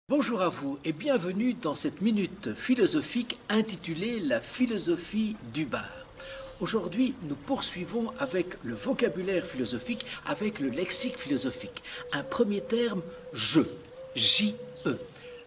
Bonjour à vous et bienvenue dans cette minute philosophique intitulée La philosophie du bar. Aujourd'hui, nous poursuivons avec le vocabulaire philosophique, avec le lexique philosophique. Un premier terme, je, J-E.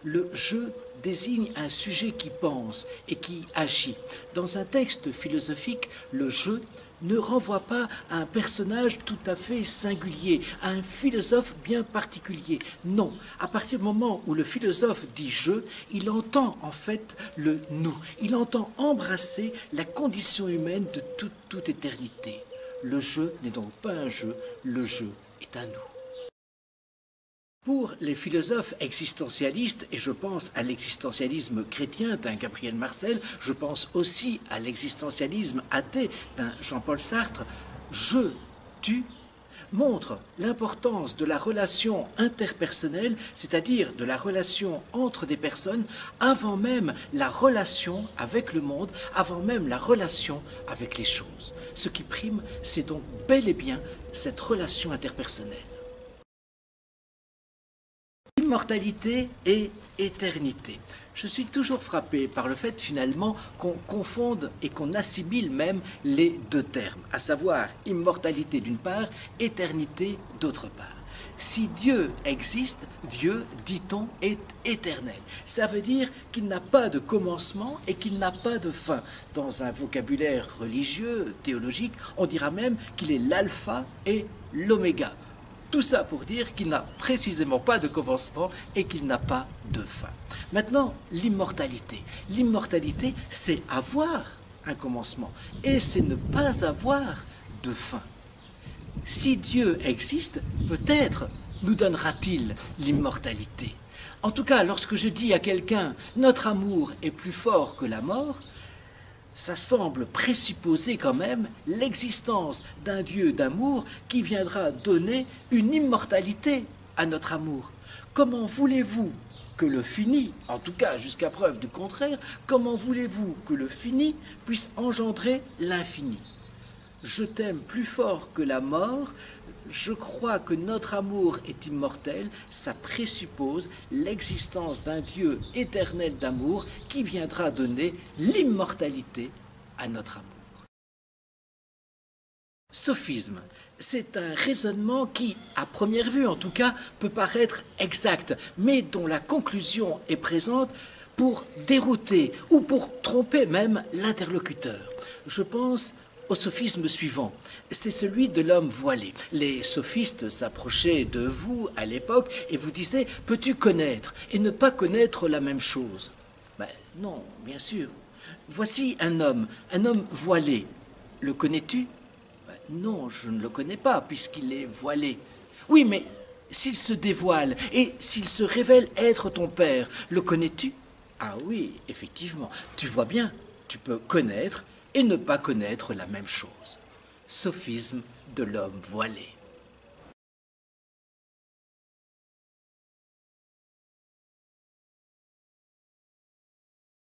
Le je désigne un sujet qui pense et qui agit. Dans un texte philosophique, le je ne renvoie pas à un personnage tout à fait singulier, à un philosophe bien particulier. Non, à partir du moment où le philosophe dit je, il entend en fait le nous. Il entend embrasser la condition humaine de toute éternité. Le je n'est donc pas un je, le je est un nous. Pour les philosophes existentialistes, et je pense à l'existentialisme chrétien d'un Gabriel Marcel, je pense aussi à l'existentialisme athée d'un Jean-Paul Sartre, je, tu, montre l'importance de la relation interpersonnelle, c'est-à-dire de la relation entre des personnes, avant même la relation avec le monde, avant même la relation avec les choses. Ce qui prime, c'est donc bel et bien cette relation interpersonnelle. Immortalité et éternité. Je suis toujours frappé par le fait finalement qu'on confonde et qu'on assimile même les deux termes, à savoir immortalité d'une part, éternité d'autre part. Si Dieu existe, Dieu, dit-on, est éternel. Ça veut dire qu'il n'a pas de commencement et qu'il n'a pas de fin. Dans un vocabulaire religieux, théologique, on dira même qu'il est l'alpha et l'oméga. Tout ça pour dire qu'il n'a précisément pas de commencement et qu'il n'a pas de fin. Maintenant, l'immortalité. L'immortalité, c'est avoir un commencement et c'est ne pas avoir de fin. Si Dieu existe, peut-être nous donnera-t-il l'immortalité. En tout cas, lorsque je dis à quelqu'un « notre amour est plus fort que la mort », ça semble présupposer quand même l'existence d'un Dieu d'amour qui viendra donner une immortalité à notre amour. Comment voulez-vous que le fini, en tout cas jusqu'à preuve du contraire, comment voulez-vous que le fini puisse engendrer l'infini ? Je t'aime plus fort que la mort, je crois que notre amour est immortel, ça présuppose l'existence d'un Dieu éternel d'amour qui viendra donner l'immortalité à notre amour. Sophisme, c'est un raisonnement qui, à première vue en tout cas, peut paraître exact, mais dont la conclusion est présente pour dérouter ou pour tromper même l'interlocuteur. Je pense au sophisme suivant, c'est celui de l'homme voilé. Les sophistes s'approchaient de vous à l'époque et vous disaient « peux-tu connaître et ne pas connaître la même chose ?» Ben non, bien sûr. Voici un homme voilé. Le connais-tu? Ben non, je ne le connais pas puisqu'il est voilé. Oui, mais s'il se dévoile et s'il se révèle être ton père, le connais-tu? Ah oui, effectivement, tu vois bien, tu peux connaître et ne pas connaître la même chose. Sophisme de l'homme voilé.